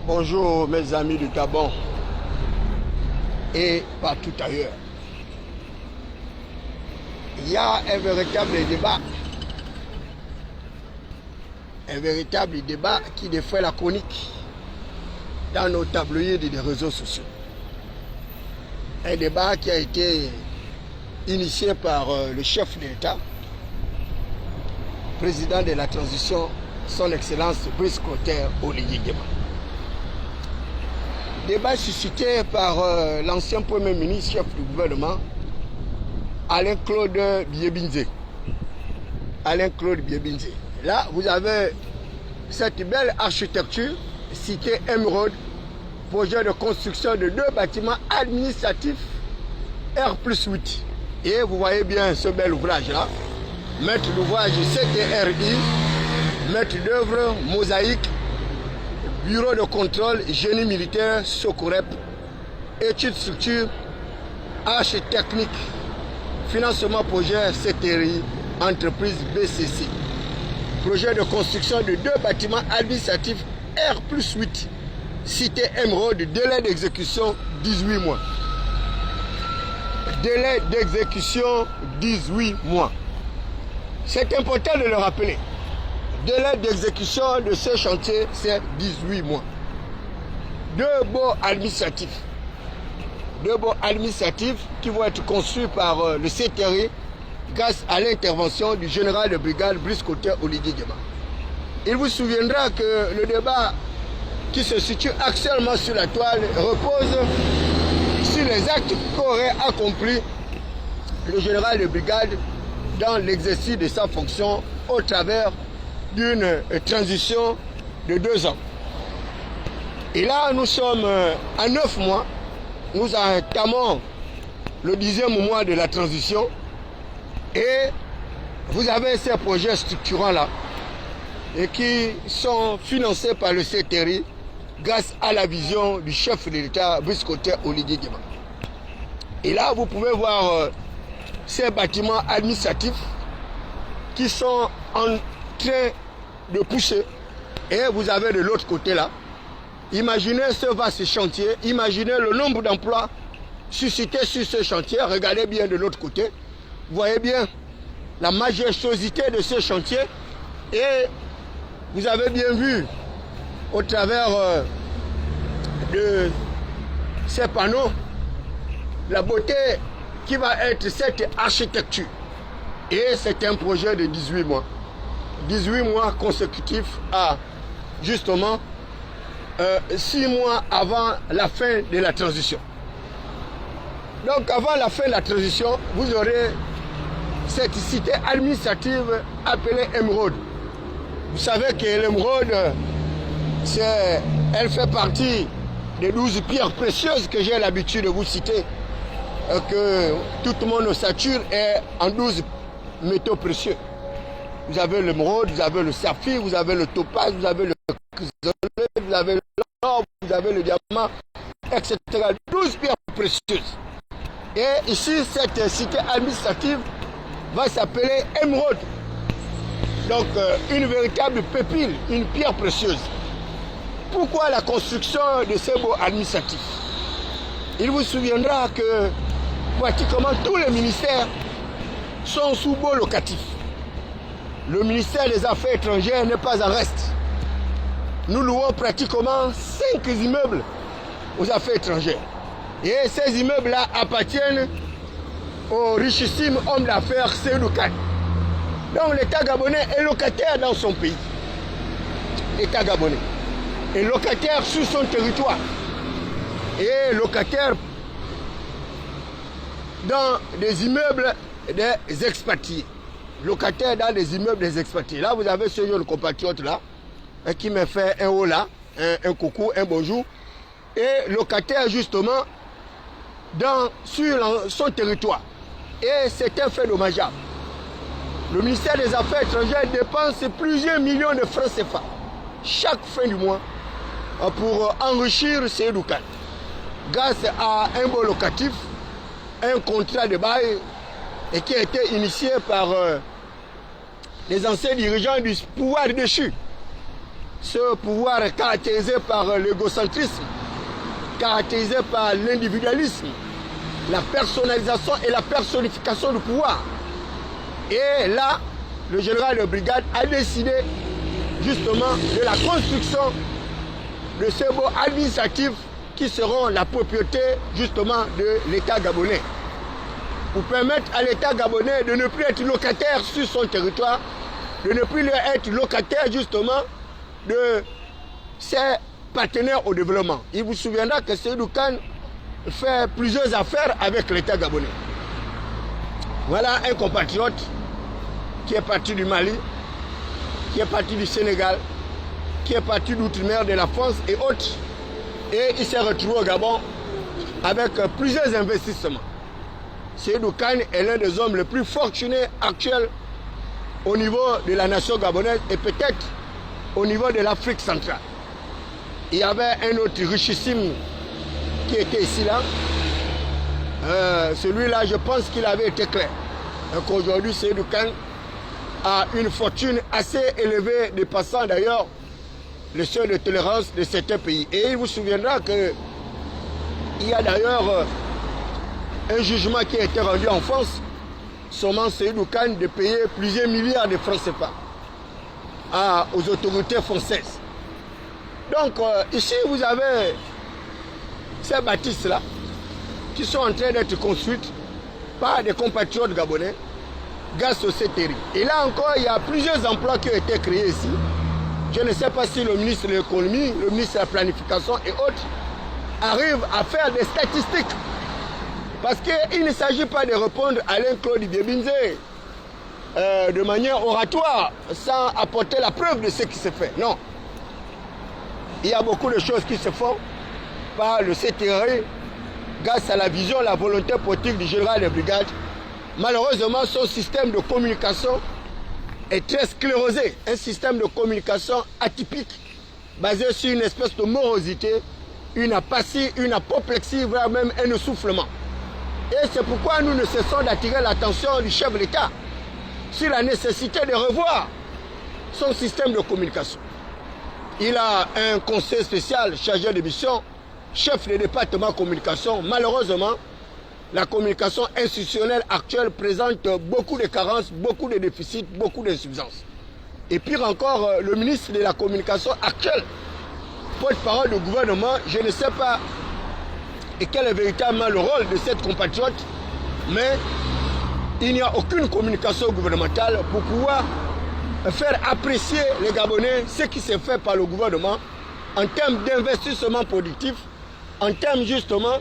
Bonjour mes amis du Gabon et partout ailleurs. Il y a un véritable débat qui défait la chronique dans nos tabloïds des réseaux sociaux. Un débat qui a été initié par le chef de l'État, président de la transition, son Excellence Brice Clotaire Oligui Nguema. Débat suscité par l'ancien Premier ministre, chef du gouvernement, Alain-Claude Biébinzé. Alain-Claude Biébinzé. Là, vous avez cette belle architecture, cité Émeraude, projet de construction de 2 bâtiments administratifs R+8. Et vous voyez bien ce bel ouvrage-là. Maître d'ouvrage CTRI, maître d'œuvre Mosaïque, bureau de contrôle, génie militaire, Socorep, études structure, archi technique, financement projet CTRI, entreprise BCC. Projet de construction de 2 bâtiments administratifs R+8, cité Émeraude, délai d'exécution 18 mois. Délai d'exécution 18 mois. C'est important de le rappeler. Délai d'exécution de ce chantier, c'est 18 mois. 2 baux administratifs. 2 baux administratifs qui vont être construits par le CTRI grâce à l'intervention du général de brigade Brice Clotaire Oligui Nguema. Il vous souviendra que le débat qui se situe actuellement sur la toile repose sur les actes qu'aurait accompli le général de brigade dans l'exercice de sa fonction au travers d'une transition de 2 ans. Et là, nous sommes à 9 mois. Nous entamons le 10e mois de la transition. Et vous avez ces projets structurants-là et qui sont financés par le CTRI grâce à la vision du chef de l'État, Brice Clotaire Oligui Nguema. Et là, vous pouvez voir ces bâtiments administratifs qui sont en train de pousser. Et vous avez de l'autre côté là, imaginez ce vaste chantier, imaginez le nombre d'emplois suscités sur ce chantier. Regardez bien de l'autre côté, vous voyez bien la majestuosité de ce chantier. Et vous avez bien vu au travers de ces panneaux la beauté qui va être cette architecture. Et c'est un projet de 18 mois. 18 mois consécutifs à justement 6 mois avant la fin de la transition. Donc avant la fin de la transition, vous aurez cette cité administrative appelée Émeraude. Vous savez que l'Émeraude, elle fait partie des 12 pierres précieuses que j'ai l'habitude de vous citer, que tout le monde sature est en 12 métaux précieux. Vous avez l'émeraude, vous avez le saphir, vous avez le topaz, vous avez le chrysolite, vous avez l'or, vous avez le diamant, etc. 12 pierres précieuses. Et ici, cette cité administrative va s'appeler Émeraude. Donc, une véritable pépite, une pierre précieuse. Pourquoi la construction de ces baux administratifs? Il vous souviendra que pratiquement tous les ministères sont sous baux locatifs. Le ministère des Affaires étrangères n'est pas en reste. Nous louons pratiquement 5 immeubles aux affaires étrangères. Et ces immeubles-là appartiennent au richissime homme d'affaires Seydou Kane. Donc l'État gabonais est locataire dans son pays. L'État gabonais est locataire sur son territoire. Et locataire dans des immeubles des expatriés. Locataire dans des immeubles des expatriés. Là, vous avez ce jeune compatriote là, qui me fait un haut là, un coucou, un bonjour. Et locataire justement sur son territoire. Et c'est un fait dommageable. Le ministère des Affaires étrangères dépense plusieurs millions de francs CFA chaque fin du mois pour enrichir Seydou Kane. Grâce à un bon locatif, un contrat de bail et qui a été initié par les anciens dirigeants du pouvoir déchu. Ce pouvoir est caractérisé par l'égocentrisme, caractérisé par l'individualisme, la personnalisation et la personnification du pouvoir. Et là, le général de brigade a décidé justement de la construction de ces baux administratifs qui seront la propriété justement de l'État gabonais. Pour permettre à l'État gabonais de ne plus être locataire sur son territoire, de ne plus être locataire justement de ses partenaires au développement. Il vous souviendra que Seydou Kane fait plusieurs affaires avec l'État gabonais. Voilà un compatriote qui est parti du Mali, qui est parti du Sénégal, qui est parti d'outre-mer de la France et autres. Et il s'est retrouvé au Gabon avec plusieurs investissements. Seydou Kane est l'un des hommes les plus fortunés actuels au niveau de la nation gabonaise et peut-être au niveau de l'Afrique centrale. Il y avait un autre richissime qui était ici là. Celui-là, je pense qu'il avait été clair. Donc aujourd'hui, Seydou Kane a une fortune assez élevée, dépassant d'ailleurs le seuil de tolérance de certains pays. Et il vous souviendra qu'il y a d'ailleurs un jugement qui a été rendu en France, sommant Seydou Kane de payer plusieurs milliards de francs CFA aux autorités françaises. Donc ici, vous avez ces bâtisses-là qui sont en train d'être construites par des compatriotes gabonais grâce au CTRI. Et là encore, il y a plusieurs emplois qui ont été créés ici. Je ne sais pas si le ministre de l'économie, le ministre de la planification et autres arrivent à faire des statistiques. Parce qu'il ne s'agit pas de répondre à Alain Claude Biebinze de manière oratoire, sans apporter la preuve de ce qui se fait. Non. Il y a beaucoup de choses qui se font par le CTRI grâce à la vision, la volonté politique du général de brigade. Malheureusement, son système de communication est très sclérosé. Un système de communication atypique, basé sur une espèce de morosité, une apathie, une apoplexie, voire même un essoufflement. Et c'est pourquoi nous ne cessons d'attirer l'attention du chef de l'État sur la nécessité de revoir son système de communication. Il a un conseil spécial chargé de mission, chef de département communication. Malheureusement, la communication institutionnelle actuelle présente beaucoup de carences, beaucoup de déficits, beaucoup d'insuffisances. Et pire encore, le ministre de la communication actuel, porte-parole du gouvernement, je ne sais pas quel est véritablement le rôle de cette compatriote, mais il n'y a aucune communication gouvernementale pour pouvoir faire apprécier les Gabonais ce qui s'est fait par le gouvernement en termes d'investissement productif, en termes justement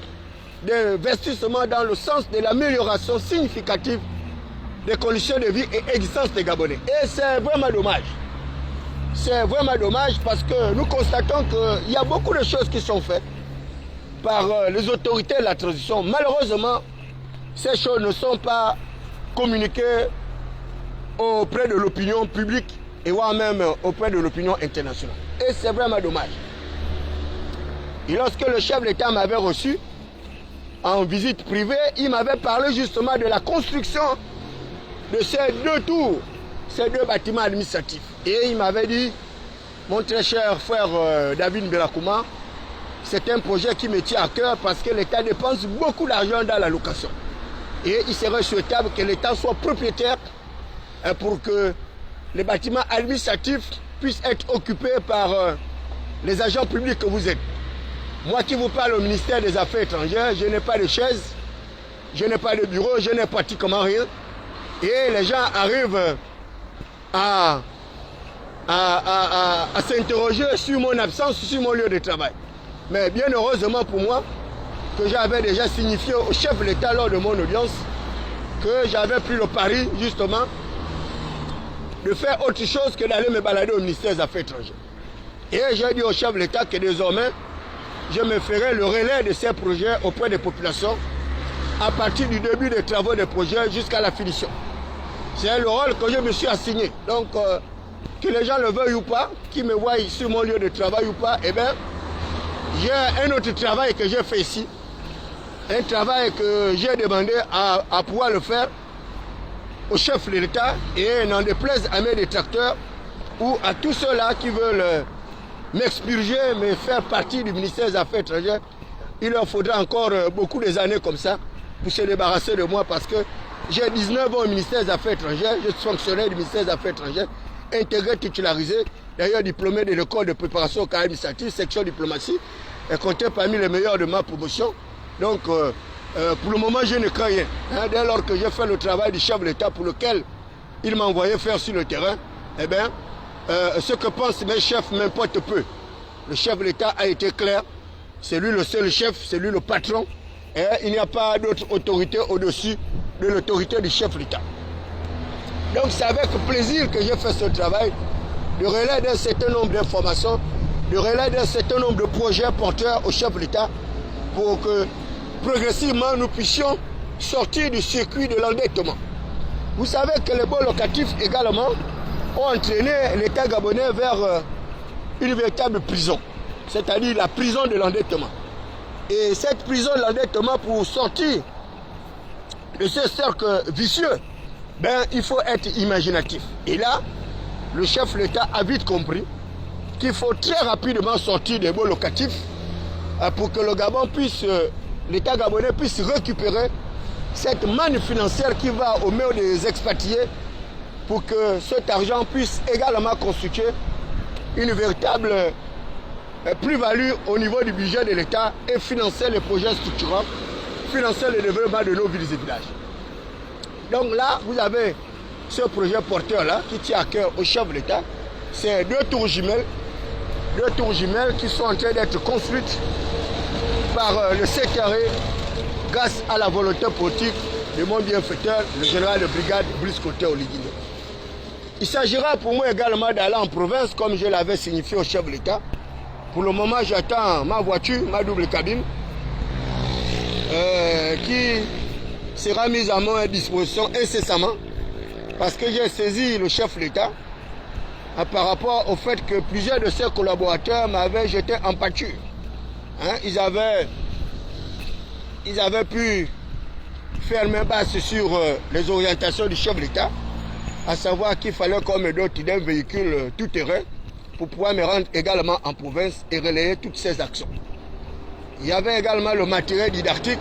d'investissement dans le sens de l'amélioration significative des conditions de vie et existence des Gabonais. Et c'est vraiment dommage. C'est vraiment dommage parce que nous constatons qu'il y a beaucoup de choses qui sont faites par les autorités de la transition. Malheureusement, ces choses ne sont pas communiquées auprès de l'opinion publique et voire même auprès de l'opinion internationale. Et c'est vraiment dommage. Et lorsque le chef de l'État m'avait reçu en visite privée, il m'avait parlé justement de la construction de ces deux tours, ces deux bâtiments administratifs. Et il m'avait dit, mon très cher frère David Belakouma, c'est un projet qui me tient à cœur parce que l'État dépense beaucoup d'argent dans la location. Et il serait souhaitable que l'État soit propriétaire pour que les bâtiments administratifs puissent être occupés par les agents publics que vous êtes. Moi qui vous parle au ministère des Affaires étrangères, je n'ai pas de chaise, je n'ai pas de bureau, je n'ai pratiquement rien. Et les gens arrivent à s'interroger sur mon absence, sur mon lieu de travail. Mais bien heureusement pour moi, que j'avais déjà signifié au chef de l'État lors de mon audience que j'avais pris le pari justement de faire autre chose que d'aller me balader au ministère des Affaires étrangères. Et j'ai dit au chef de l'État que désormais, je me ferai le relais de ces projets auprès des populations à partir du début des travaux des projets jusqu'à la finition. C'est le rôle que je me suis assigné. Donc, que les gens le veuillent ou pas, qu'ils me voient sur mon lieu de travail ou pas, eh bien, j'ai un autre travail que j'ai fait ici. Un travail que j'ai demandé à pouvoir le faire au chef de l'État et n'en déplaise à mes détracteurs ou à tous ceux-là qui veulent m'expurger, me faire partie du ministère des Affaires étrangères, il leur faudra encore beaucoup d'années comme ça pour se débarrasser de moi parce que j'ai 19 ans au ministère des Affaires étrangères, je suis fonctionnaire du ministère des Affaires étrangères, intégré, titularisé, d'ailleurs diplômé de l'école de préparation au carrière administrative, section diplomatie, et compté parmi les meilleurs de ma promotion. Donc, pour le moment, je ne crains rien. Hein, dès lors que j'ai fait le travail du chef de l'État pour lequel il m'a envoyé faire sur le terrain, eh bien, ce que pensent mes chefs m'importe peu. Le chef de l'État a été clair, c'est lui le seul chef, c'est lui le patron, et il n'y a pas d'autre autorité au-dessus de l'autorité du chef de l'État. Donc c'est avec plaisir que j'ai fait ce travail, de relais d'un certain nombre d'informations, de relais d'un certain nombre de projets porteurs au chef de l'État pour que progressivement nous puissions sortir du circuit de l'endettement. Vous savez que les baux locatifs également ont entraîné l'État gabonais vers une véritable prison, c'est-à-dire la prison de l'endettement. Et cette prison de l'endettement, pour sortir de ce cercle vicieux, ben, il faut être imaginatif. Et là, le chef de l'État a vite compris qu'il faut très rapidement sortir des baux locatifs pour que le Gabon puisse, l'État gabonais puisse récupérer cette manne financière qui va aux mains des expatriés pour que cet argent puisse également constituer une véritable plus-value au niveau du budget de l'État et financer les projets structurants, financer le développement de nos villes et villages. Donc là, vous avez ce projet porteur-là qui tient à cœur au chef de l'État. C'est deux tours jumelles qui sont en train d'être construites par le CTRE grâce à la volonté politique de mon bienfaiteur, le général de brigade Brice Côté Oligino. Il s'agira pour moi également d'aller en province, comme je l'avais signifié au chef de l'État. Pour le moment, j'attends ma voiture, ma double cabine, qui sera mise à mon disposition incessamment, parce que j'ai saisi le chef de l'État par rapport au fait que plusieurs de ses collaborateurs m'avaient jeté en pâture. Hein, ils avaient pu faire main basse sur les orientations du chef de l'État, à savoir qu'il fallait qu'on me dote d'un véhicule tout-terrain pour pouvoir me rendre également en province et relayer toutes ces actions. Il y avait également le matériel didactique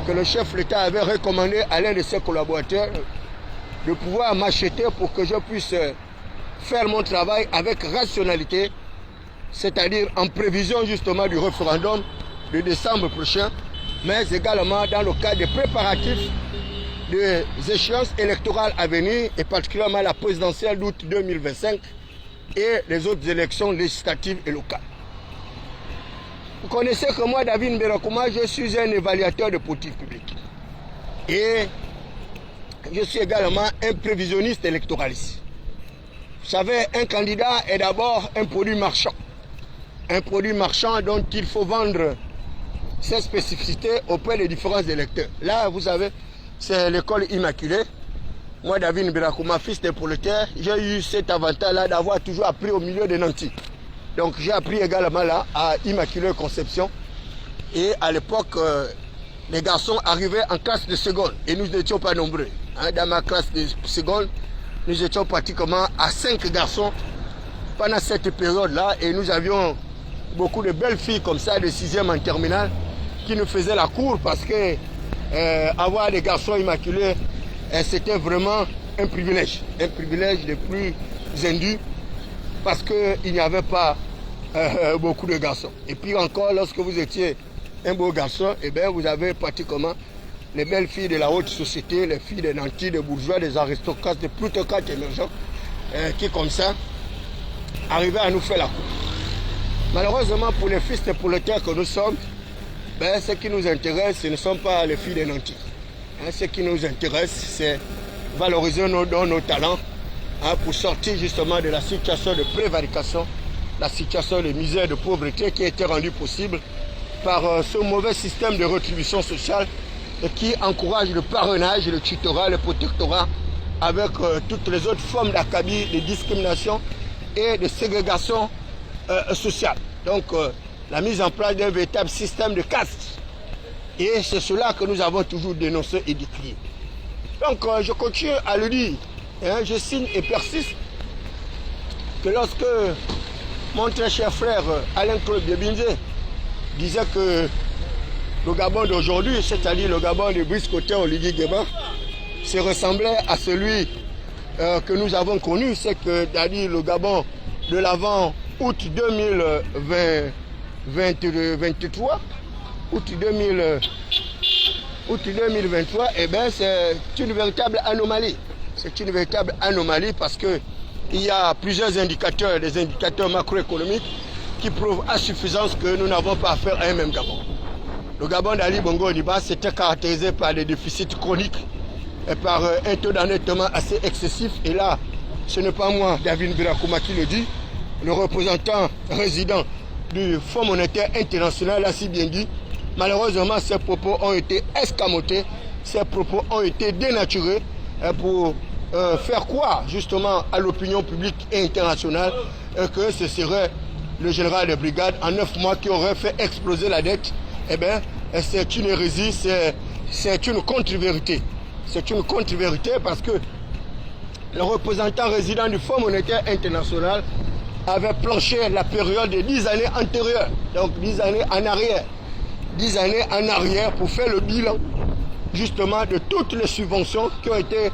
que le chef de l'État avait recommandé à l'un de ses collaborateurs de pouvoir m'acheter pour que je puisse faire mon travail avec rationalité, c'est-à-dire en prévision justement du référendum de décembre prochain, mais également dans le cadre des préparatifs des échéances électorales à venir, et particulièrement la présidentielle d'août 2025 et les autres élections législatives et locales. Vous connaissez que moi, David Mberakouma, je suis un évaluateur de politique publique. Et je suis également un prévisionniste électoraliste. Vous savez, un candidat est d'abord un produit marchand. Un produit marchand dont il faut vendre ses spécificités auprès des différents électeurs. Là, vous savez, c'est l'école immaculée. Moi, David Mberakouma, fils des prolétaires, j'ai eu cet avantage-là d'avoir toujours appris au milieu des nantis. Donc j'ai appris également là à Immaculée Conception. Et à l'époque, les garçons arrivaient en classe de seconde. Et nous n'étions pas nombreux. Hein, dans ma classe de seconde, nous étions pratiquement à 5 garçons pendant cette période-là. Et nous avions beaucoup de belles filles comme ça, de 6e en terminale, qui nous faisaient la cour parce que avoir des garçons immaculés, c'était vraiment un privilège le plus indu, parce qu'il n'y avait pas beaucoup de garçons. Et puis encore, lorsque vous étiez un beau garçon, eh bien, vous avez pratiquement les belles filles de la haute société, les filles des nantis, des bourgeois, des aristocrates, des plutocrates émergents, qui comme ça arrivaient à nous faire la cour. Malheureusement pour les fils des prolétaires que nous sommes, ben, ce qui nous intéresse, ce ne sont pas les filles des nantis. Hein, ce qui nous intéresse, c'est valoriser nos dons, nos talents, hein, pour sortir justement de la situation de prévarication, la situation de misère, de pauvreté qui a été rendue possible par ce mauvais système de rétribution sociale qui encourage le parrainage, le tutorat, le protectorat avec toutes les autres formes d'acabit, de discrimination et de ségrégation sociale. Donc la mise en place d'un véritable système de caste. Et c'est cela que nous avons toujours dénoncé et décrié. Donc je continue à le dire, hein, je signe et persiste que lorsque mon très cher frère Alain-Claude Biebinze disait que le Gabon d'aujourd'hui, c'est-à-dire le Gabon de Brice Côté Oligui Nguema, se ressemblait à celui que nous avons connu, c'est que c'est-à-dire le Gabon de l'avant août 2023, août 2023, eh bien c'est une véritable anomalie. C'est une véritable anomalie parce que il y a plusieurs indicateurs, des indicateurs macroéconomiques qui prouvent à suffisance que nous n'avons pas affaire à un même Gabon. Le Gabon d'Ali Bongo Ondimba s'était caractérisé par des déficits chroniques et par un taux d'endettement assez excessif. Et là, ce n'est pas moi, David Birakuma, qui le dit. Le représentant résident du Fonds monétaire international a si bien dit. Malheureusement, ces propos ont été escamotés, ces propos ont été dénaturés pour faire croire justement à l'opinion publique et internationale que ce serait le général de brigade en 9 mois qui aurait fait exploser la dette. Eh bien, c'est une hérésie, c'est une contre-vérité. C'est une contre-vérité parce que le représentant résident du Fonds monétaire international avait planché la période de 10 années antérieures, donc 10 années en arrière. 10 années en arrière pour faire le bilan justement de toutes les subventions qui ont été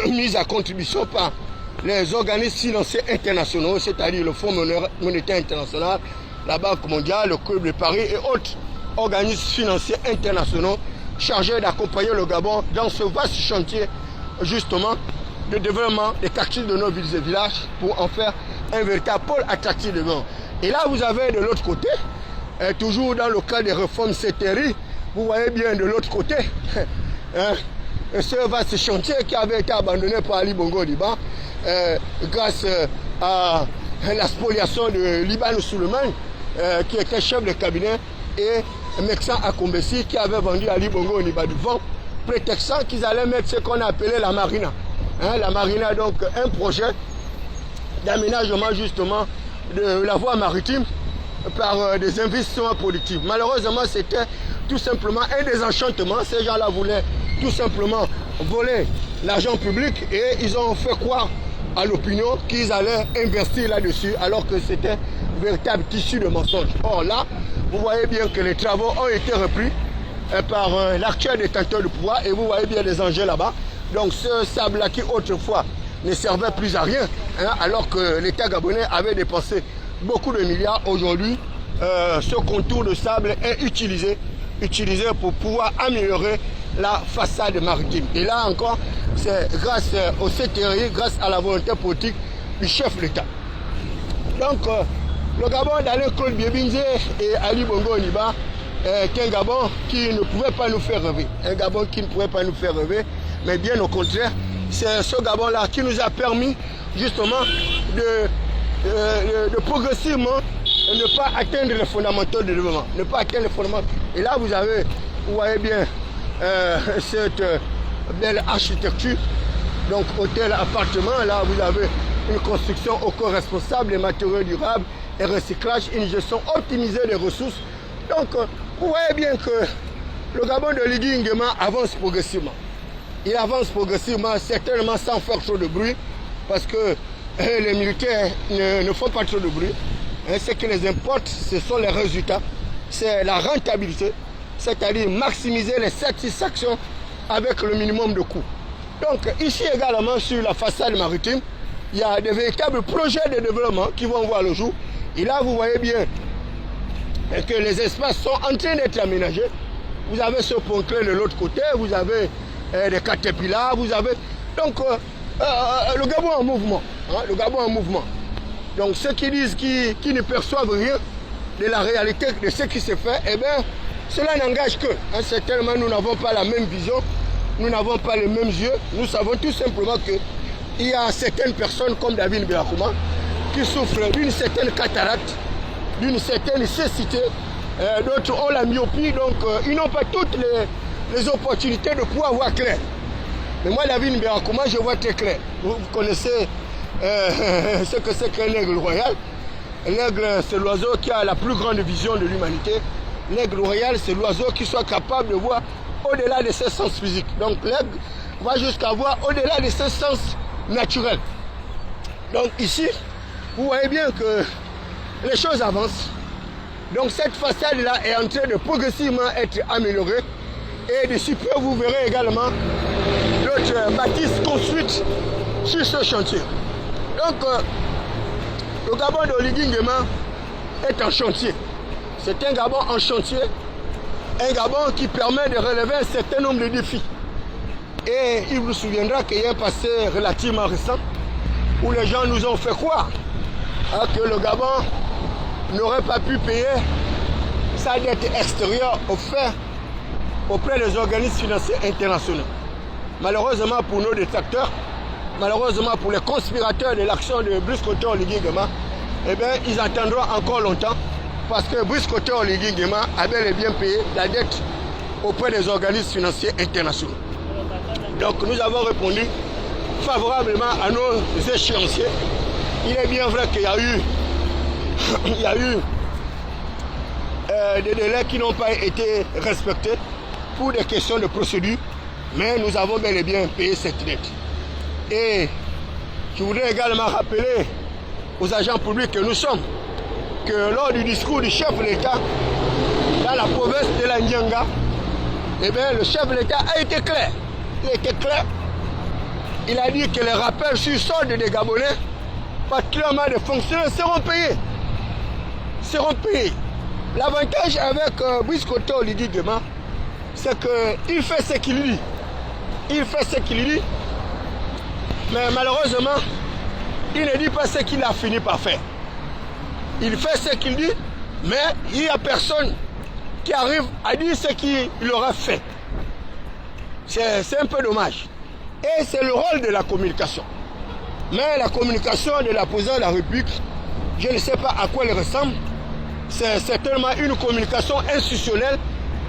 mises à contribution par les organismes financiers internationaux, c'est-à-dire le Fonds monétaire international, la Banque mondiale, le Club de Paris et autres organismes financiers internationaux chargés d'accompagner le Gabon dans ce vaste chantier justement de développement des quartiers de nos villes et villages pour en faire un véritable pôle attractif de Gabon. Et là vous avez de l'autre côté, toujours dans le cas des réformes CTRI, vous voyez bien de l'autre côté, ce vaste chantier qui avait été abandonné par Ali Bongo Ondimba grâce à la spoliation de Liban Suleiman, qui était chef de cabinet, et Meksan Akombesi qui avait vendu à Ali Bongo Ondimba du vent, prétextant qu'ils allaient mettre ce qu'on appelait la marina. La marina, donc un projet d'aménagement justement de la voie maritime par des investissements productifs. Malheureusement, c'était tout simplement un désenchantement. Ces gens-là voulaient tout simplement voler l'argent public et ils ont fait croire à l'opinion qu'ils allaient investir là-dessus alors que c'était un véritable tissu de mensonges. Or là, vous voyez bien que les travaux ont été repris par l'actuel détenteur du pouvoir et vous voyez bien les enjeux là-bas. Donc ce sable-là qui autrefois ne servait plus à rien, alors que l'État gabonais avait dépensé beaucoup de milliards, aujourd'hui, ce contour de sable est utilisé pour pouvoir améliorer la façade maritime. Et là encore, c'est grâce au CTRI, grâce à la volonté politique du chef de l'État. Donc, le Gabon d'Alain-Claude Biebinze et Ali Bongo Ondimba est un Gabon qui ne pouvait pas nous faire rêver. Un Gabon qui ne pouvait pas nous faire rêver, mais bien au contraire, c'est ce Gabon-là qui nous a permis justement de progressivement ne pas atteindre les fondamentaux de développement. Ne pas atteindre les fondamentaux. Et là, vous voyez bien cette belle architecture. Donc, hôtel, appartement. Là, vous avez une construction éco-responsable, des matériaux durables et recyclage, une gestion optimisée des ressources. Donc, vous voyez bien que le Gabon de Oligui Nguema avance progressivement. Il avance progressivement, certainement sans faire trop de bruit, parce que les militaires ne font pas trop de bruit. Ce qui les importe, ce sont les résultats, c'est la rentabilité, c'est-à-dire maximiser les satisfactions avec le minimum de coûts. Donc ici également sur la façade maritime, il y a des véritables projets de développement qui vont voir le jour. Et là, vous voyez bien que les espaces sont en train d'être aménagés. Vous avez ce pont-clé de l'autre côté, vous avez des caterpillars, vous avez... Donc, le Gabon en mouvement. Le Gabon en mouvement. Donc, ceux qui disent qu'ils ne perçoivent rien de la réalité de ce qui se fait, eh bien, cela n'engage que. Certainement, nous n'avons pas la même vision, nous n'avons pas les mêmes yeux. Nous savons tout simplement qu'il y a certaines personnes comme David Birakuma qui souffrent d'une certaine cataracte, d'une certaine cécité. D'autres ont la myopie, donc ils n'ont pas toutes les opportunités de pouvoir voir clair. Mais moi, David Birakuma, je vois très clair. Vous connaissez ce que c'est qu'un aigle royal. L'aigle, c'est l'oiseau qui a la plus grande vision de l'humanité. L'aigle royal, c'est l'oiseau qui soit capable de voir au-delà de ses sens physiques. Donc l'aigle va jusqu'à voir au-delà de ses sens naturels. Donc ici, vous voyez bien que les choses avancent. Donc cette façade-là est en train de progressivement être améliorée. Et d'ici peu, vous verrez également d'autres bâtisses construites sur ce chantier. Donc, le Gabon d'Oligui Nguema est en chantier. C'est un Gabon en chantier, un Gabon qui permet de relever un certain nombre de défis. Et il vous souviendra qu'il y a un passé relativement récent où les gens nous ont fait croire que le Gabon n'aurait pas pu payer sa dette extérieure auprès des organismes financiers internationaux. Malheureusement pour nos détracteurs, malheureusement pour les conspirateurs de l'action de Brice Koto Oligui Nguema, eh bien, ils attendront encore longtemps parce que Brice Koto Oligui Nguema a bel et bien payé la dette auprès des organismes financiers internationaux. Donc nous avons répondu favorablement à nos échéanciers. Il est bien vrai qu'il y a eu des délais qui n'ont pas été respectés pour des questions de procédure, mais nous avons bel et bien payé cette dette. Et je voudrais également rappeler aux agents publics que nous sommes que lors du discours du chef de l'État dans la province de la Nyanga, eh bien, le chef de l'État a été clair. Il a été clair. Il a dit que les rappels sur solde des Gabonais, particulièrement des fonctionnaires, seront payés. Seront payés. L'avantage avec Brice Koto Oligui Nguema, c'est qu'il fait ce qu'il dit. Il fait ce qu'il dit, mais malheureusement, il ne dit pas ce qu'il a fini par faire. Il fait ce qu'il dit, mais il n'y a personne qui arrive à dire ce qu'il aura fait. C'est un peu dommage. Et c'est le rôle de la communication. Mais la communication de la présidente de la République, je ne sais pas à quoi elle ressemble. C'est certainement une communication institutionnelle,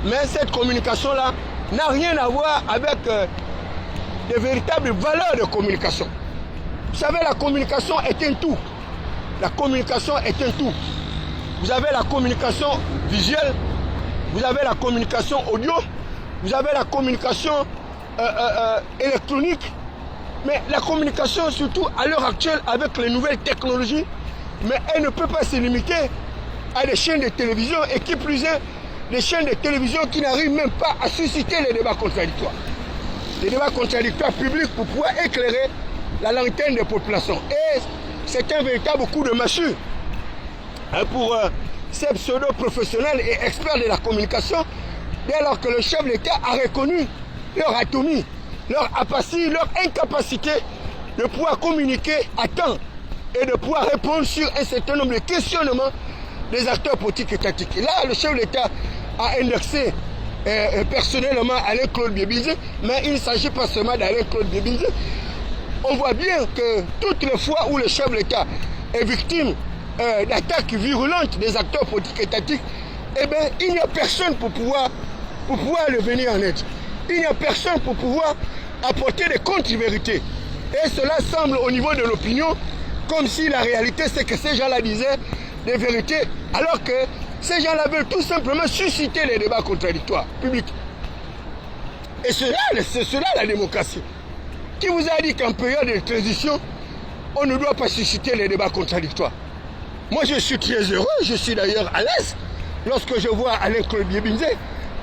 mais cette communication-là n'a rien à voir avec de véritables valeurs de communication. Vous savez, la communication est un tout. La communication est un tout. Vous avez la communication visuelle, vous avez la communication audio, vous avez la communication électronique, mais la communication, surtout à l'heure actuelle avec les nouvelles technologies, mais elle ne peut pas se limiter à des chaînes de télévision et qui plus est, des chaînes de télévision qui n'arrivent même pas à susciter les débats contradictoires. Les débats contradictoires publics pour pouvoir éclairer la lanterne des populations. Et c'est un véritable coup de massue pour ces pseudo-professionnels et experts de la communication, dès lors que le chef de l'État a reconnu leur atomie, leur apathie, leur incapacité de pouvoir communiquer à temps et de pouvoir répondre sur un certain nombre de questionnements des acteurs politiques étatiques. Et là, le chef de l'État a indexé personnellement Alain-Claude Biébilzé, mais il ne s'agit pas seulement d'Alain-Claude Biébilzé. On voit bien que toutes les fois où le chef de l'État est victime d'attaques virulentes des acteurs politiques étatiques, eh bien, il n'y a personne pour pouvoir le venir en aide. Il n'y a personne pour pouvoir apporter des contre-vérités. Et cela semble au niveau de l'opinion comme si la réalité c'est que ces gens-là disaient des vérités, alors que ces gens-là veulent tout simplement susciter les débats contradictoires publics. Et c'est cela la démocratie. Qui vous a dit qu'en période de transition, on ne doit pas susciter les débats contradictoires? Moi, je suis très heureux, je suis d'ailleurs à l'aise lorsque je vois Alain-Claude Biébilzé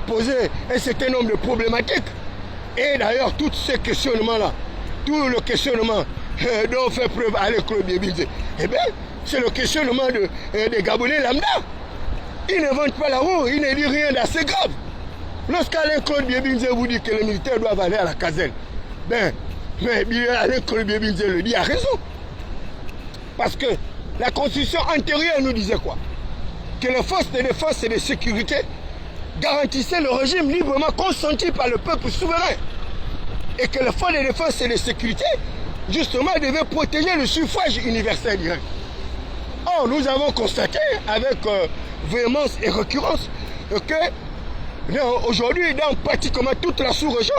poser un certain nombre de problématiques. Et d'ailleurs, tous ces questionnements-là, tout le questionnement dont fait preuve Alain-Claude Biébilzé, eh bien, c'est le questionnement des Gabonais lambda. Il n'invente pas la roue, il ne dit rien d'assez grave. Lorsqu'Alain-Claude Biébilzé vous dit que les militaires doivent aller à la caserne, mais Alain-Claude Biébilzé le dit à raison. Parce que la constitution antérieure nous disait quoi? Que les forces de défense et de sécurité garantissaient le régime librement consenti par le peuple souverain. Et que les forces de défense et de sécurité, justement, devaient protéger le suffrage universel direct. Or, nous avons constaté avec véhémence et récurrence que aujourd'hui, dans pratiquement toute la sous-région,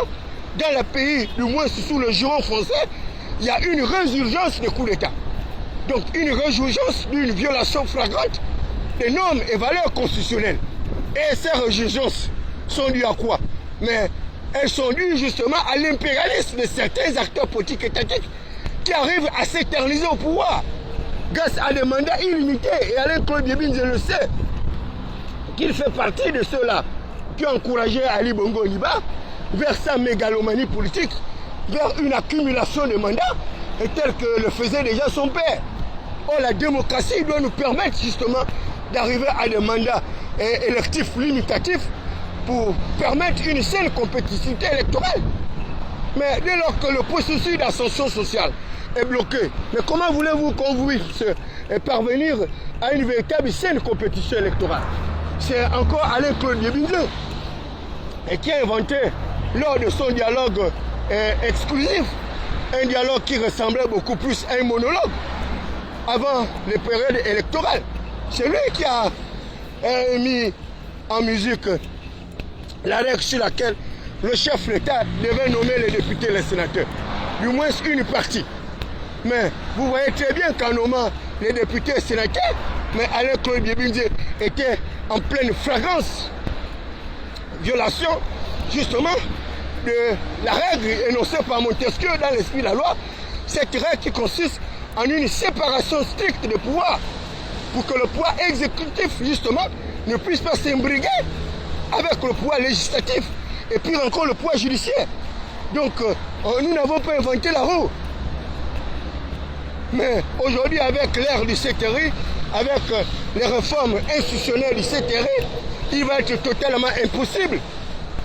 dans le pays, du moins sous le giron français, il y a une résurgence des coups d'État. Donc une résurgence d'une violation flagrante des normes et valeurs constitutionnelles. Et ces résurgences sont dues à quoi? Mais elles sont dues justement à l'impérialisme de certains acteurs politiques étatiques qui arrivent à s'éterniser au pouvoir. grâce à des mandats illimités. Et Alain-Claude Biebine, je le sais, qu'il fait partie de ceux-là qui ont encouragé Ali Bongo Ondimba vers sa mégalomanie politique, vers une accumulation de mandats, et tel que le faisait déjà son père. Or, la démocratie doit nous permettre justement d'arriver à des mandats électifs limitatifs pour permettre une saine compétitivité électorale. Mais dès lors que le processus d'ascension sociale est bloqué, mais comment voulez-vous qu'on puisse parvenir à une véritable saine compétition électorale? C'est encore Alain-Claude Biebine qui a inventé lors de son dialogue exclusif, un dialogue qui ressemblait beaucoup plus à un monologue avant les périodes électorales. C'est lui qui a mis en musique la règle sur laquelle le chef de l'État devait nommer les députés et les sénateurs, du moins une partie. Mais vous voyez très bien qu'en nommant les députés et les sénateurs, mais Alain-Claude Biebine était en pleine flagrance violation justement de la règle énoncée par Montesquieu dans l'esprit de la loi, cette règle qui consiste en une séparation stricte des pouvoirs pour que le pouvoir exécutif justement ne puisse pas s'imbriguer avec le pouvoir législatif et puis encore le pouvoir judiciaire. Donc nous n'avons pas inventé la roue. Mais aujourd'hui, avec l'ère du CTRI, avec les réformes institutionnelles du CTRI, il va être totalement impossible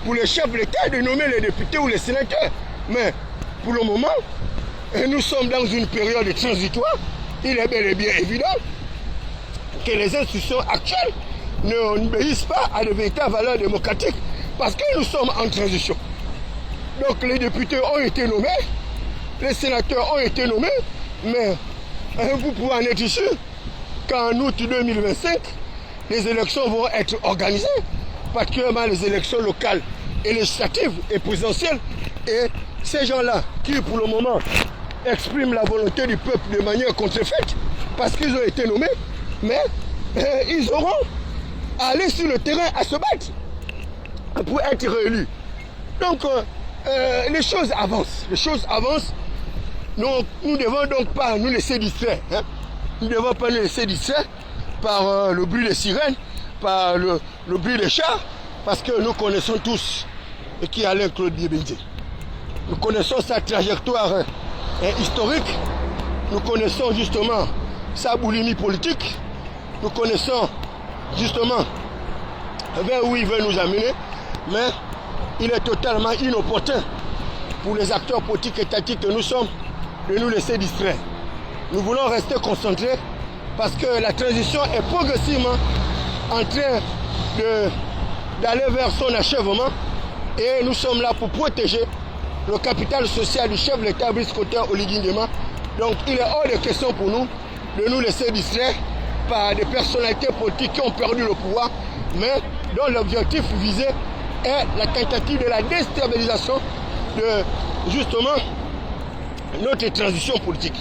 pour les chefs de l'État de nommer les députés ou les sénateurs. Mais pour le moment, nous sommes dans une période transitoire. Il est bel et bien évident que les institutions actuelles n'obéissent pas à de véritables valeurs démocratiques parce que nous sommes en transition. Donc les députés ont été nommés, les sénateurs ont été nommés, mais vous pouvez en être sûr qu'en août 2025, les élections vont être organisées, particulièrement les élections locales et législatives et présidentielles. Et ces gens-là, qui pour le moment expriment la volonté du peuple de manière contrefaite, parce qu'ils ont été nommés, mais ils auront à aller sur le terrain à se battre pour être réélus. Donc les choses avancent. Les choses avancent. Donc, nous ne devons donc pas nous laisser distraire. Hein? Nous ne devons pas nous laisser distraire par le bruit des sirènes, par le bruit des chars, parce que nous connaissons tous qui est Alain-Claude Biebine. Nous connaissons sa trajectoire historique, nous connaissons justement sa boulimie politique, nous connaissons justement vers où il veut nous amener, mais il est totalement inopportun pour les acteurs politiques étatiques que nous sommes de nous laisser distraire. Nous voulons rester concentrés parce que la transition est progressivement en train d'aller vers son achèvement et nous sommes là pour protéger le capital social du chef de l'État, Brice Clotaire Oligui Nguema. Donc il est hors de question pour nous de nous laisser distraire par des personnalités politiques qui ont perdu le pouvoir, mais dont l'objectif visé est la tentative de la déstabilisation de justement notre transition politique.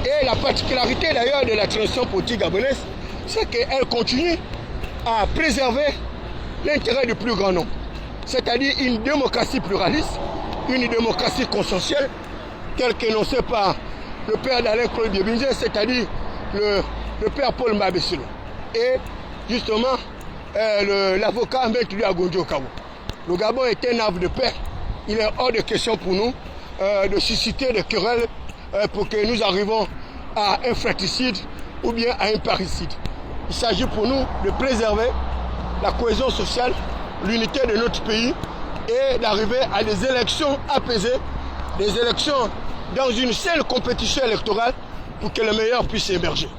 Et la particularité d'ailleurs de la transition politique gabonaise, c'est qu'elle continue à préserver l'intérêt du plus grand nombre. C'est-à-dire une démocratie pluraliste, une démocratie consensuelle, telle qu'énoncée par le père d'Alain-Claude Biebine, c'est-à-dire le père Paul Mabesilo. Et justement, l'avocat Maître Agondio Kawo. Le Gabon est un havre de paix. Il est hors de question pour nous de susciter des querelles pour que nous arrivions à un fratricide ou bien à un parricide. Il s'agit pour nous de préserver la cohésion sociale, l'unité de notre pays et d'arriver à des élections apaisées, des élections dans une seule compétition électorale pour que le meilleur puisse émerger.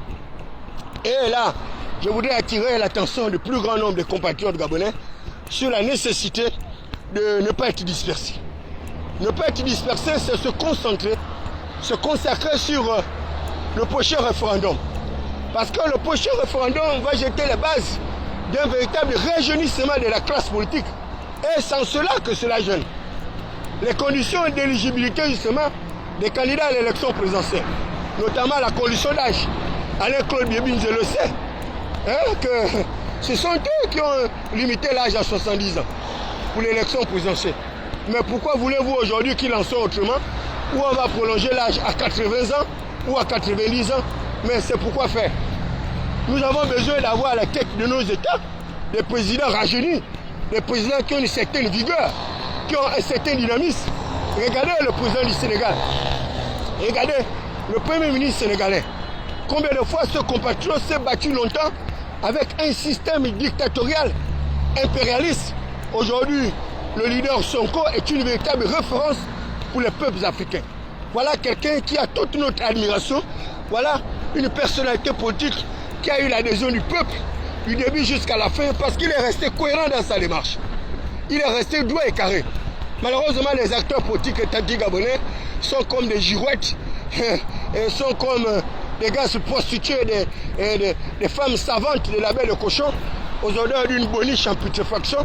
Et là, je voudrais attirer l'attention du plus grand nombre de compatriotes gabonais sur la nécessité de ne pas être dispersés. Ne pas être dispersé, c'est se concentrer, se consacrer sur le prochain référendum. Parce que le prochain référendum va jeter les bases d'un véritable rajeunissement de la classe politique. Et sans cela que cela jeune. Les conditions d'éligibilité justement des candidats à l'élection présidentielle, notamment la condition d'âge. Alain-Claude Biebine, je le sais, hein, que ce sont eux qui ont limité l'âge à 70 ans pour l'élection présidentielle. Mais pourquoi voulez-vous aujourd'hui qu'il en soit autrement, où on va prolonger l'âge à 80 ans ou à 90 ans? Mais c'est pourquoi faire. Nous avons besoin d'avoir à la tête de nos États des présidents rajeunis, des présidents qui ont une certaine vigueur, qui ont un certain dynamisme. Regardez le président du Sénégal. Regardez le premier ministre sénégalais. Combien de fois ce compatriote s'est battu longtemps avec un système dictatorial, impérialiste. Aujourd'hui, le leader Sonko est une véritable référence pour les peuples africains. Voilà quelqu'un qui a toute notre admiration. Voilà une personnalité politique qui a eu l'adhésion du peuple du début jusqu'à la fin parce qu'il est resté cohérent dans sa démarche. Il est resté droit et carré. Malheureusement, les acteurs politiques étatiques gabonais sont comme des girouettes, sont comme des gars se prostituer, des femmes savantes, des labels de cochon, aux odeurs d'une boniche en putréfaction.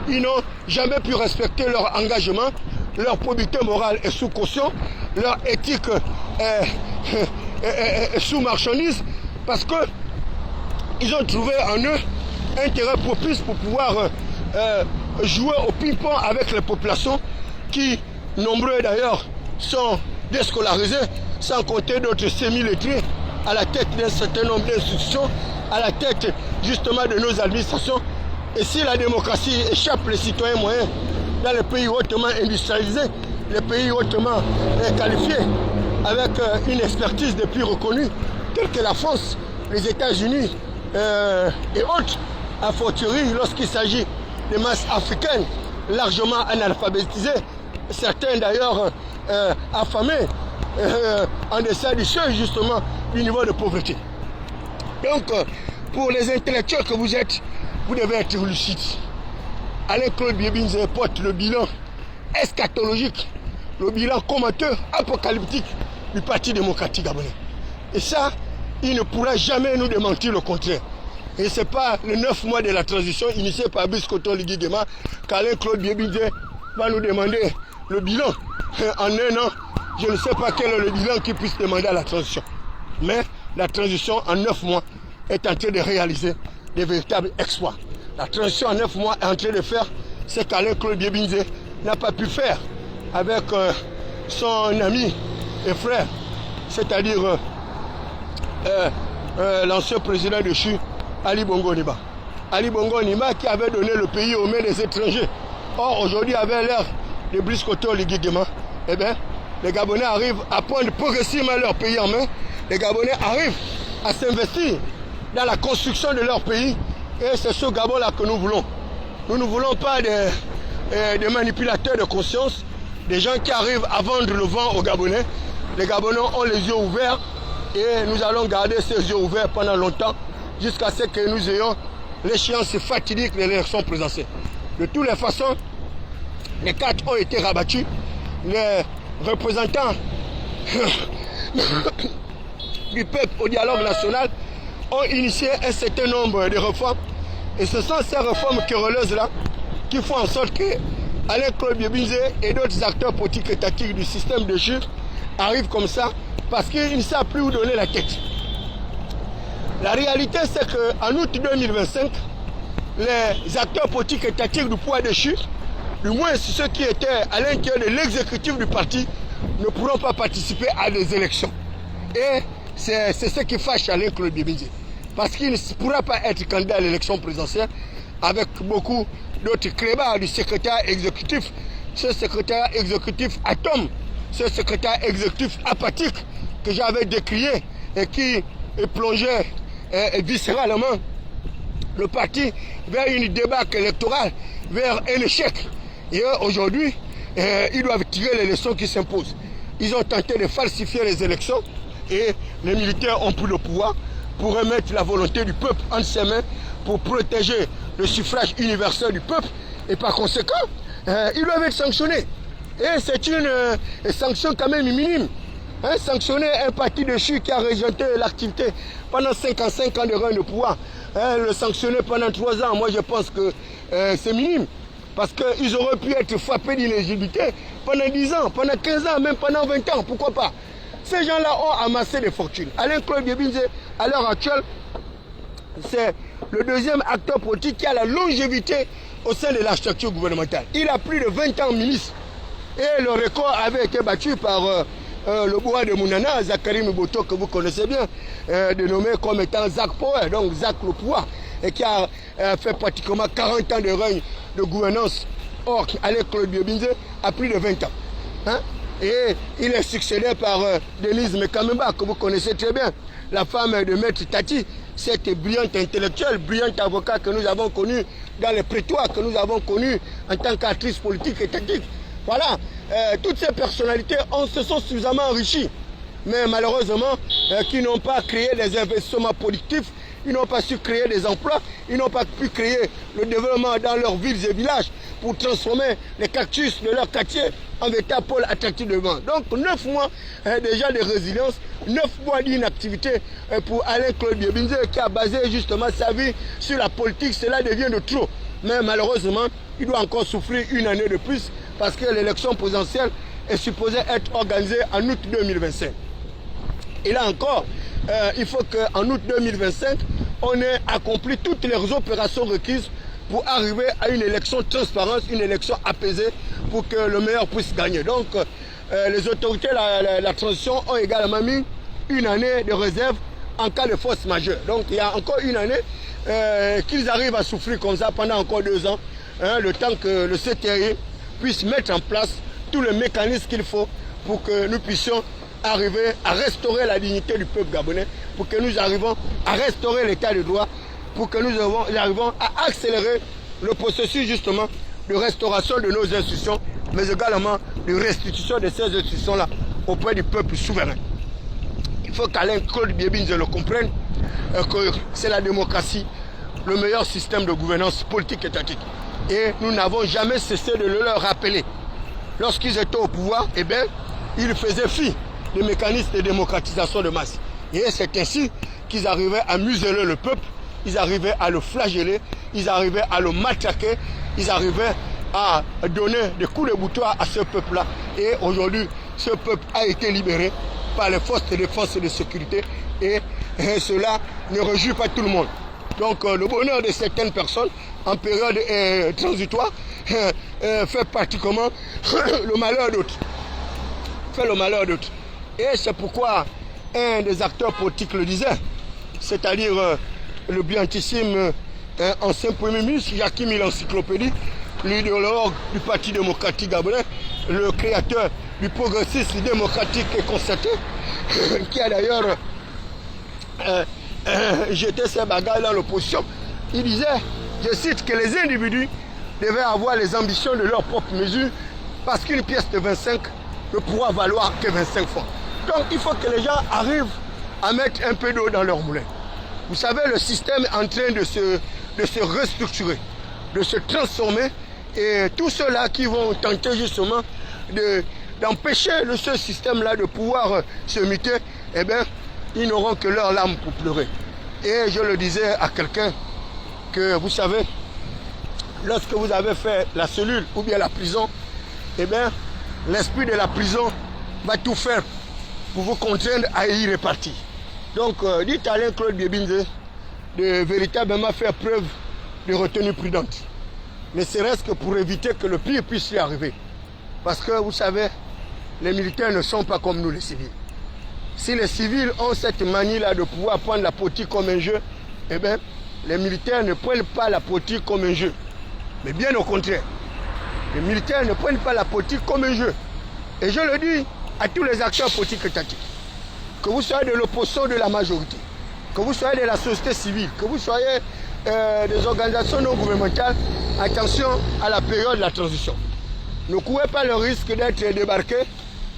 Ils n'ont jamais pu respecter leur engagement, leur probité morale est sous caution, leur éthique est sous marchandise, parce que ils ont trouvé en eux un terrain propice pour pouvoir jouer au ping-pong avec les populations qui, nombreux d'ailleurs, sont déscolarisés, sans compter d'autres semi-lettrés à la tête d'un certain nombre d'institutions, à la tête justement de nos administrations. Et si la démocratie échappe les citoyens moyens dans les pays hautement industrialisés, les pays hautement qualifiés, avec une expertise depuis reconnue, telle que la France, les États-Unis et autres, a fortiori lorsqu'il s'agit des masses africaines largement analphabétisées, certains d'ailleurs affamés, en deçà du seuil justement du niveau de pauvreté. Donc, pour les intellectuels que vous êtes, vous devez être lucides. Alain-Claude Biebinze porte le bilan eschatologique, le bilan commenteur apocalyptique du Parti démocratique gabonais. Et ça, il ne pourra jamais nous démentir le contraire. Et ce n'est pas les 9 mois de la transition initiée par Brice Cotton Ligui Nguema qu'Alain-Claude Biebinze va nous demander le bilan. En un an, je ne sais pas quel est le bilan qui puisse demander à la transition. Mais la transition en 9 mois est en train de réaliser des véritables exploits. La transition en 9 mois est en train de faire ce qu'Alain-Claude Biebinze n'a pas pu faire avec son ami et frère, c'est-à-dire l'ancien président de CHU, Ali Bongo Ondimba. Ali Bongo Ondimba qui avait donné le pays aux mains des étrangers. Or, aujourd'hui, avec l'ère de Brice Cotton Ligui Nguema, eh bien, les Gabonais arrivent à prendre progressivement leur pays en main. Les Gabonais arrivent à s'investir dans la construction de leur pays. Et c'est ce Gabon-là que nous voulons. Nous ne voulons pas des manipulateurs de conscience, des gens qui arrivent à vendre le vent aux Gabonais. Les Gabonais ont les yeux ouverts et nous allons garder ces yeux ouverts pendant longtemps jusqu'à ce que nous ayons l'échéance fatidique de l'élection présidentielle. De toutes les façons, les cartes ont été rabattues. Les représentants du peuple au dialogue national ont initié un certain nombre de réformes. Et ce sont ces réformes querelleuses-là qui font en sorte que Alain-Claude Biebinze et d'autres acteurs politiques étatiques du système de jeu arrivent comme ça parce qu'ils ne savent plus où donner la tête. La réalité, c'est qu'en août 2025, les acteurs politiques étatiques du pouvoir de chute, du moins ceux qui étaient à l'intérieur de l'exécutif du parti, ne pourront pas participer à des élections. Et c'est ce qui fâche Alain-Claude Biebinze. Parce qu'il ne pourra pas être candidat à l'élection présidentielle avec beaucoup d'autres clébards du secrétaire exécutif. Ce secrétaire exécutif atome, ce secrétaire exécutif apathique que j'avais décrié et qui plongeait viscéralement le parti vers une débâcle électorale, vers un échec. Et aujourd'hui, ils doivent tirer les leçons qui s'imposent. Ils ont tenté de falsifier les élections et les militaires ont pris le pouvoir pour remettre la volonté du peuple entre ses mains, pour protéger le suffrage universel du peuple. Et par conséquent, ils doivent être sanctionnés. Et c'est une sanction quand même minime. Sanctionner un parti de CHU qui a rejeté l'activité pendant 55 ans de règne de pouvoir, le sanctionner pendant 3 ans, moi je pense que c'est minime. Parce qu'ils auraient pu être frappés d'inéligibilité pendant 10 ans, pendant 15 ans, même pendant 20 ans, pourquoi pas. Ces gens-là ont amassé des fortunes. Alain-Claude Biebinze, à l'heure actuelle, c'est le deuxième acteur politique qui a la longévité au sein de l'architecture gouvernementale. Il a plus de 20 ans ministre. Et le record avait été battu par le bois de Mounana, Zachary Mboto, que vous connaissez bien, dénommé comme étant Zach Power, donc Zach le pouvoir, et qui a fait pratiquement 40 ans de règne de gouvernance. Or, Alain Claude Biobinze a plus de 20 ans. Hein? Et il est succédé par Denise Mekamemba, que vous connaissez très bien, la femme de Maître Tati, cette brillante intellectuelle, brillante avocat que nous avons connue dans les prétoires, que nous avons connue en tant qu'actrice politique et tactique. Voilà, toutes ces personnalités se sont suffisamment enrichies, mais malheureusement, qui n'ont pas créé des investissements productifs, ils n'ont pas su créer des emplois, ils n'ont pas pu créer le développement dans leurs villes et villages pour transformer les cactus de leur quartier en véritable pôle attractif de vente. Donc 9 mois déjà de résilience, 9 mois d'inactivité pour Alain Claude Biobinze qui a basé justement sa vie sur la politique, cela devient de trop. Mais malheureusement, il doit encore souffrir une année de plus parce que l'élection présidentielle est supposée être organisée en août 2025. Et là encore, il faut qu'en août 2025, on ait accompli toutes les opérations requises pour arriver à une élection transparente, une élection apaisée, pour que le meilleur puisse gagner. Donc, les autorités de la transition ont également mis une année de réserve en cas de force majeure. Donc, il y a encore une année qu'ils arrivent à souffrir comme ça pendant encore 2 ans, hein, le temps que le CTI puisse mettre en place tous les mécanismes qu'il faut pour que nous puissions arriver à restaurer la dignité du peuple gabonais, pour que nous arrivions à restaurer l'état de droit, pour que nous arrivions à accélérer le processus justement de restauration de nos institutions, mais également de restitution de ces institutions-là auprès du peuple souverain. Il faut qu'Alain Claude Biobinze le comprenne, que c'est la démocratie, le meilleur système de gouvernance politique et étatique. Et nous n'avons jamais cessé de le leur rappeler. Lorsqu'ils étaient au pouvoir, eh bien, ils faisaient fi des mécanismes de démocratisation de masse. Et c'est ainsi qu'ils arrivaient à museler le peuple, ils arrivaient à le flageller, ils arrivaient à le matraquer, ils arrivaient à donner des coups de boutoir à ce peuple-là. Et aujourd'hui, ce peuple a été libéré par les forces de défense et de sécurité. Et cela ne réjouit pas tout le monde. Donc le bonheur de certaines personnes en période transitoire fait pratiquement le malheur d'autres. Fait le malheur d'autres. Et c'est pourquoi un des acteurs politiques le disait, c'est-à-dire le brillantissime ancien Premier ministre Jacquemin l'encyclopédie, l'idéologue du Parti démocratique gabonais, le créateur du progressisme démocratique et concerté, qui a d'ailleurs jeté ses bagages dans l'opposition. Il disait, je cite, que les individus devaient avoir les ambitions de leur propre mesure parce qu'une pièce de 25 ne pourra valoir que 25 francs. Donc il faut que les gens arrivent à mettre un peu d'eau dans leur moulin. Vous savez, le système est en train de se restructurer, de se transformer, et tous ceux-là qui vont tenter justement d'empêcher ce système-là de pouvoir se muter, eh bien, ils n'auront que leurs larmes pour pleurer. Et je le disais à quelqu'un que, vous savez, lorsque vous avez fait la cellule ou bien la prison, eh bien, l'esprit de la prison va tout faire pour vous contraindre à y repartir. Donc, dites à Alain Claude Biobinze de véritablement faire preuve de retenue prudente. Ne serait-ce que pour éviter que le pire puisse y arriver. Parce que, vous savez, les militaires ne sont pas comme nous, les civils. Si les civils ont cette manie-là de pouvoir prendre la politique comme un jeu, eh bien, les militaires ne prennent pas la politique comme un jeu. Mais bien au contraire. Les militaires ne prennent pas la politique comme un jeu. Et je le dis à tous les acteurs politiques et tactiques. Que vous soyez de l'opposition de la majorité, que vous soyez de la société civile, que vous soyez des organisations non gouvernementales, attention à la période de la transition. Ne courez pas le risque d'être débarqué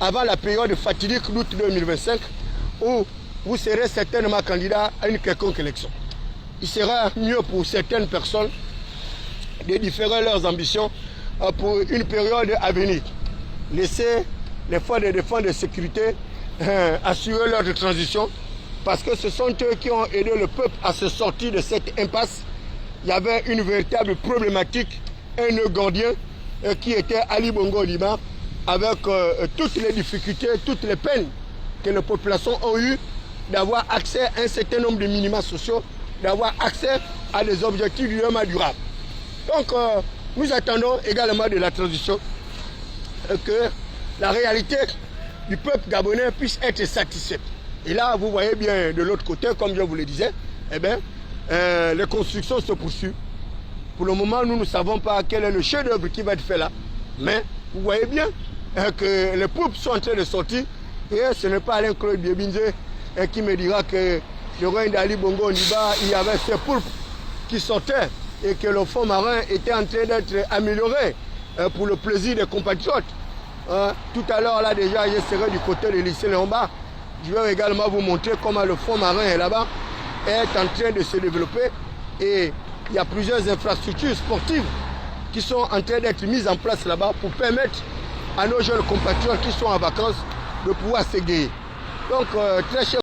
avant la période fatidique d'août 2025 où vous serez certainement candidat à une quelconque élection. Il sera mieux pour certaines personnes de différer leurs ambitions pour une période à venir. Laissez les forces de défense et de sécurité assurer leur transition parce que ce sont eux qui ont aidé le peuple à se sortir de cette impasse. Il y avait une véritable problématique, un nœud gordien qui était Ali Bongo Liban avec toutes les difficultés, toutes les peines que les populations ont eues d'avoir accès à un certain nombre de minima sociaux, d'avoir accès à des objectifs du développement durable. Donc nous attendons également de la transition que la réalité du peuple gabonais puisse être satisfaite. Et là, vous voyez bien de l'autre côté, comme je vous le disais, eh bien, les constructions se poursuivent. Pour le moment, nous ne savons pas quel est le chef-d'œuvre qui va être fait là. Mais vous voyez bien que les poulpes sont en train de sortir. Et ce n'est pas Alain Claude Biebinze qui me dira que le règne d'Ali Bongo Ondimba, il y avait ces poulpes qui sortaient et que le fond marin était en train d'être amélioré pour le plaisir des compatriotes. Tout à l'heure, là déjà, je serai du côté du lycée Léombard. Je vais également vous montrer comment le fond marin est là-bas, est en train de se développer. Et il y a plusieurs infrastructures sportives qui sont en train d'être mises en place là-bas pour permettre à nos jeunes compatriotes qui sont en vacances de pouvoir s'égayer. Donc, très cher.